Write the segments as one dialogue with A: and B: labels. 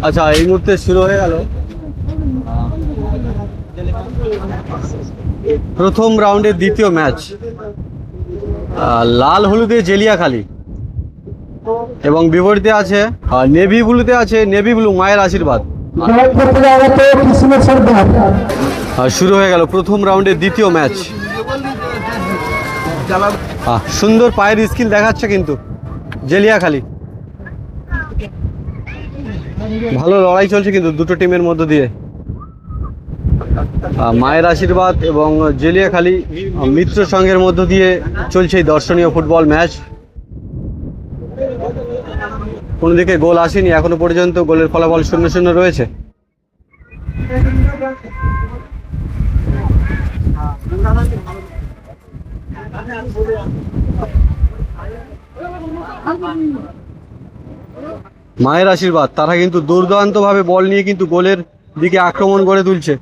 A: আচ্ছা, এই মুহূর্তে শুরু হয়ে গেল প্রথম রাউন্ডের দ্বিতীয় ম্যাচ। লাল হলুদে জেলিয়াখালী এবং বিপরীতে আছে নেভি ব্লুতে আছে নেভি ব্লু মায়ের আশীর্বাদ। শুরু হয়ে গেল প্রথম রাউন্ডের দ্বিতীয় ম্যাচ। সুন্দর পায়ের স্কিল দেখাচ্ছে কিন্তু জেলিয়াখালী। ভালো লড়াই চলছে কিন্তু দুটো টিমের মধ্য দিয়ে। মায়ের আশীর্বাদ এবং জেলিয়াখালী মিত্র সংঘের মধ্য দিয়ে চলছে এই দর্শনীয় ফুটবল ম্যাচ। কোনো দিকে গোল আসেনি এখনো পর্যন্ত, গোলের ফলাফল 0-0 রয়েছে। মায়ের আশীর্বাদ তারা কিন্তু দুর্দান্তভাবে বল নিয়ে কিন্তু গোলের দিকে আক্রমণ করে তুলছে।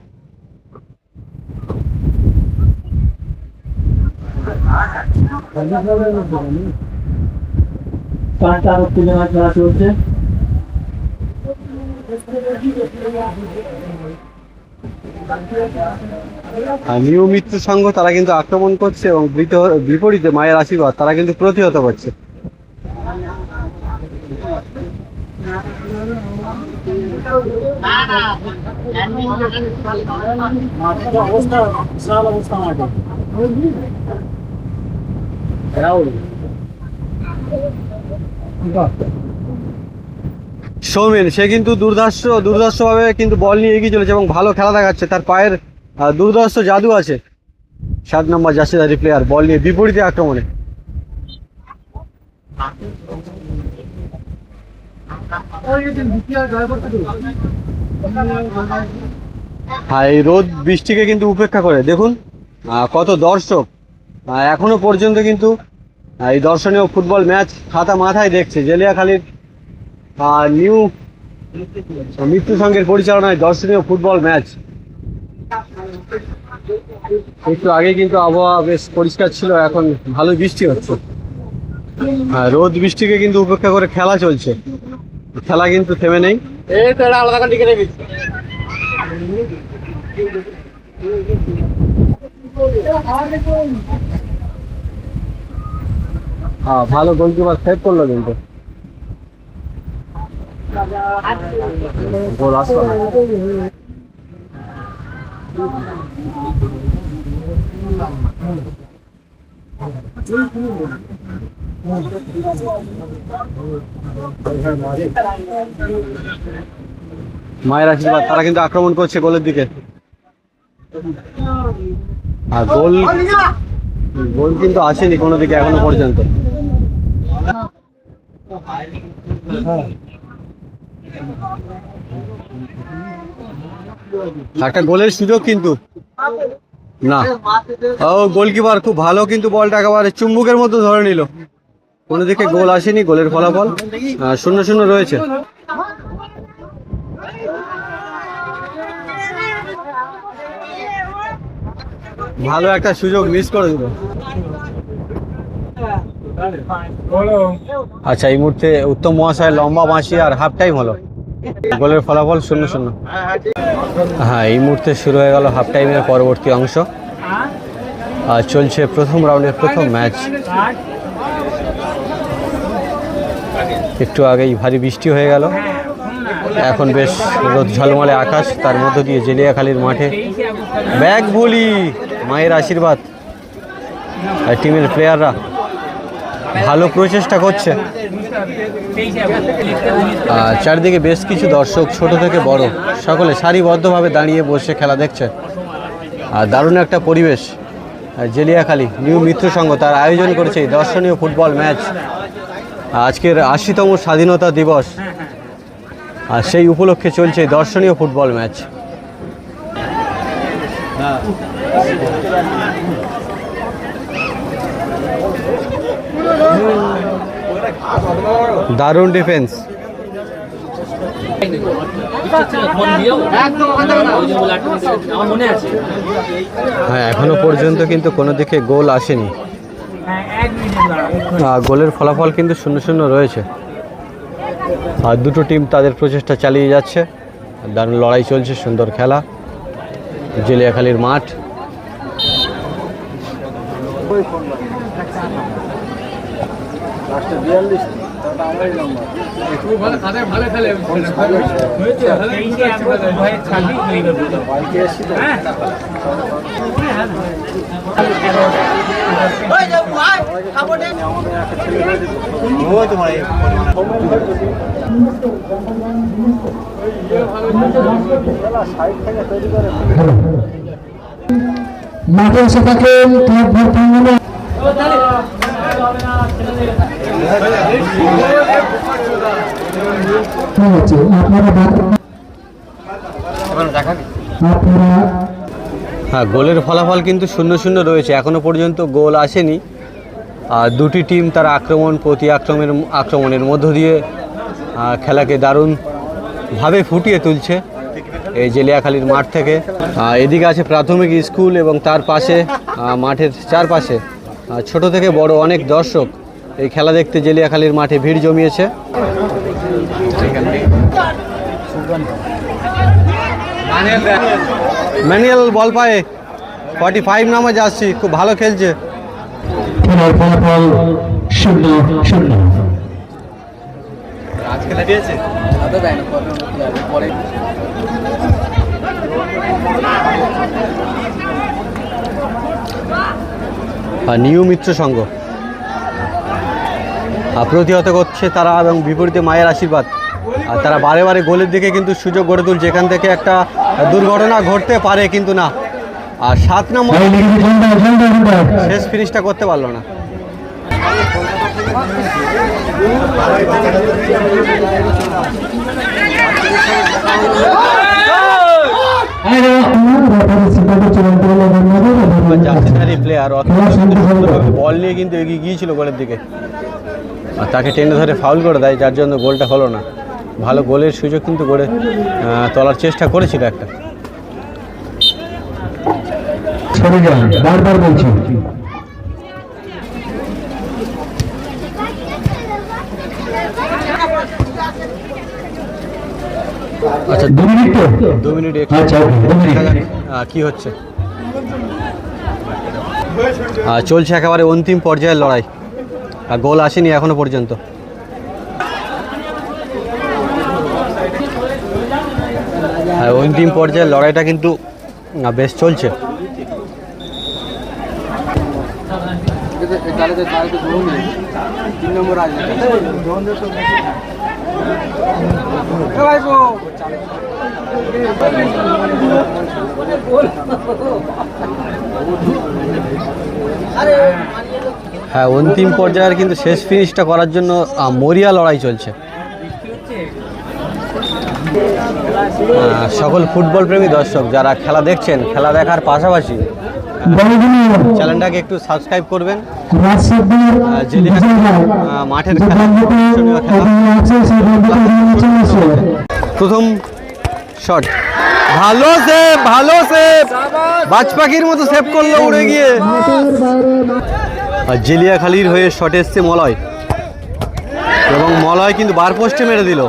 A: নিউ মিত্র সংঘ তারা কিন্তু আক্রমণ করছে এবং বিপরীতে মায়ের আশীর্বাদ তারা কিন্তু প্রতিহত করছে। সৌমেন সে কিন্তু দুর্ধর্ষভাবে কিন্তু বল নিয়ে এগিয়ে চলেছে এবং ভালো খেলা দেখাচ্ছে। তার পায়ের দুর্ধর্ষ জাদু আছে। 7 নম্বর জার্সিধারী প্লেয়ার বল নিয়ে বিপরীতে আক্রমণে। এই রোদ বৃষ্টিকে কিন্তু উপেক্ষা করে দেখুন কত দর্শক এখনো পর্যন্ত কিন্তু এই দর্শনীয় ফুটবল ম্যাচ খাতা মাথায় দেখছে। জেলিয়াখালীর নিউ মিত্র সংঘের পরিচালনায় দর্শনীয় ফুটবল ম্যাচ। একটু আগে কিন্তু আবহাওয়া বেশ পরিষ্কার ছিল, এখন ভালো বৃষ্টি হচ্ছে। রোদ বৃষ্টিকে কিন্তু উপেক্ষা করে খেলা চলছে, খেলা কিন্তু থেমে নেই। ভালো গোলকিপার সেভ করলো কিন্তু গোল আসলো না। মায়ের আশীর্বাদ তারা কিন্তু আক্রমণ করছে গোলের দিকে। আর গোল কিন্তু আসেনি কোনো দিকে এখনো পর্যন্ত। একটা গোলের সুযোগ কিন্তু না। গোলকিপার খুব ভালো কিন্তু বলটা একেবারে চুম্বকের মতো ধরে নিল। কোনো দিকে গোল আসেনি, গোলের ফলাফল 0-0 রয়েছে। ভালো একটা সুযোগ মিস করে দিল। আচ্ছা, এই মুহূর্তে উত্তম মহাশয় লম্বা বাঁশি আর হাফ টাইম হলো, গোলের ফলাফল 0-0। এই মুহূর্তে শুরু হয়ে গেল হাফ টাইমের পরবর্তী অংশ। চলছে প্রথম রাউন্ডের প্রথম ম্যাচ। একটু আগেই ভারী বৃষ্টি হয়ে গেল, এখন বেশ রোদ ঝলমলে আকাশ, তার মধ্য দিয়ে জেলিয়াখালীর মাঠে ব্যাগ ভলি মায়ের আশীর্বাদ টিমের প্লেয়াররা ভালো প্রচেষ্টা করছে। চারদিকে বেশ কিছু দর্শক ছোট থেকে বড় সকলে সারিবদ্ধভাবে দাঁড়িয়ে বসে খেলা দেখছে। আর দারুণ একটা পরিবেশ। জেলিয়াখালী নিউ মিত্র সংঘ তার আয়োজন করেছে এই দর্শনীয় ফুটবল ম্যাচ। আজকের 80তম স্বাধীনতা দিবস, আর সেই উপলক্ষে চলছে দর্শনীয় ফুটবল ম্যাচ। দারুণ ডিফেন্স। এখনো পর্যন্ত কিন্তু কোনো দিকে গোল আসেনি। গোলের ফলাফল কিন্তু 0-0 রয়েছে। আর দুটো টিম তাদের প্রচেষ্টা চালিয়ে যাচ্ছে, দারুণ লড়াই চলছে, সুন্দর খেলা। জেলিয়াখালীর মাঠ।
B: মাঠে এসে থাকেন
A: হ্যাঁ, গোলের ফলাফল কিন্তু 0-0 রয়েছে, এখনো পর্যন্ত গোল আসেনি। আর দুটি টিম তারা আক্রমণের মধ্য দিয়ে খেলাকে দারুণভাবে ফুটিয়ে তুলছে এই জেলিয়াখালীর মাঠ থেকে। এদিকে আছে প্রাথমিক স্কুল এবং তার পাশে মাঠের চারপাশে ছোট থেকে বড় অনেক দর্শক এই খেলা দেখতে জেলিয়াখালীর মাঠে ভিড় জমিয়েছে। ম্যানুয়াল বল পায়ে 45 নামে যাচ্ছি, খুব ভালো খেলছে। নিউ মিত্র সংঘ প্রতিহত করছে তারা, এবং বিপরীতে মায়ের আশীর্বাদ। আর তারা বারে বারে গোলের দিকে কিন্তু সুযোগ গড়ে তুলছে, এখান থেকে একটা দুর্ঘটনা ঘটতে পারে, কিন্তু না। আর 7 নম্বর শেষ ফিনিশটা করতে পারলো না। প্লেয়ার বল নিয়ে কিন্তু এগিয়ে গিয়েছিল গোলের দিকে, আর তাকে টেনে ধরে ফাউল করে দেয়, যার জন্য গোলটা হলো না। ভালো গোলের সুযোগ কিন্তু গড়ে তোলার চেষ্টা করেছিল একটা।
B: বারবার বলছি
A: আচ্ছা 2 মিনিট কি হচ্ছে। চলছে একেবারে অন্তিম পর্যায়ের লড়াই, আর গোল আসেনি এখনো পর্যন্ত। অন্তিম পর্যায়ের লড়াইটা কিন্তু বেশ চলছে। হ্যাঁ, অন্তিম পর্যায়ের কিন্তু শেষ ফিনিশটা করার জন্য মরিয়া লড়াই চলছে। সকল ফুটবল প্রেমী দর্শক যারা খেলা দেখছেন, খেলা দেখার পাশাপাশি চ্যানেলটাকে একটু সাবস্ক্রাইব করবেন। মাঠের খেলা, প্রথম শট ভালো সেভ, বাজ পাখির মতো সেভ করলো উড়ে গিয়ে। আর জেলিয়াখালীর হয়ে শট এসছে মলয়, এবং মলয় কিন্তু বার পোস্টে মেরে দিল।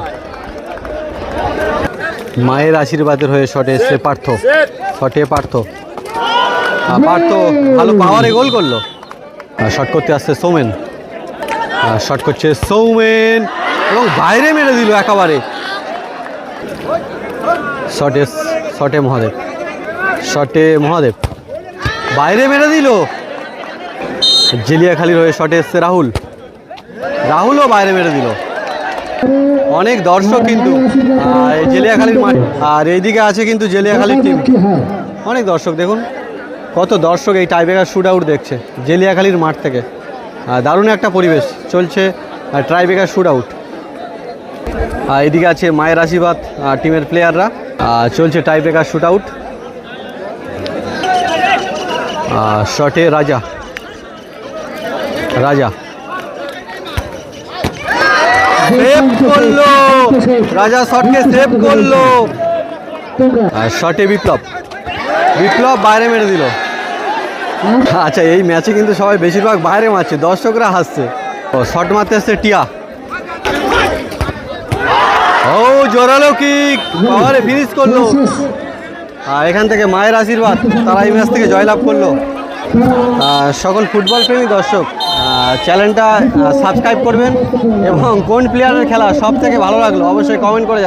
A: মায়ের আশীর্বাদের হয়ে শটে এসছে পার্থ, পার্থ ভালো পাওয়ারে গোল করলো। শট করতে আসছে সৌমেন, শট করছে সৌমেন এবং বাইরে মেরে দিল একেবারে। শটে মহাদেব বাইরে মেরে দিল। জেলিয়াখালীর হয়ে শটে এসছে রাহুলও বাইরে মেরে দিল। অনেক দর্শক কিন্তু জেলিয়াখালীর মাঠ, আর এইদিকে আছে কিন্তু জেলিয়াখালীর টিম। অনেক দর্শক, দেখুন কত দর্শক এই টাইব্রেকার শুট আউট দেখছে জেলিয়াখালীর মাঠ থেকে। দারুণ একটা পরিবেশ চলছে টাইব্রেকার শুট আউট। এদিকে আছে মায়ের আশীর্বাদ টিমের প্লেয়াররা, চলছে টাইব্রেকার শুট আউট। শটে রাজা সেভ করলো, রাজা শটকে সেভ করলো। শটে বিপ্লব বাইরে মেরে দিল। আচ্ছা, এই ম্যাচে কিন্তু সবাই বেশিরভাগ বাইরে মারছে, দর্শকরা হাসছে। শট মারতে আসছে টিয়া, ও জোরালো কিক, পাওয়ারে ফিনিশ করলো। আর এখান থেকে মায়ের আশীর্বাদ, তারা এই ম্যাচ থেকে জয়লাভ করলো। সকল ফুটবল প্রেমী দর্শক চ্যানেলটা সাবস্ক্রাইব করবেন এবং কোন প্লেয়ারের খেলা সব থেকে ভালো লাগলো অবশ্যই কমেন্ট করে জানাবেন।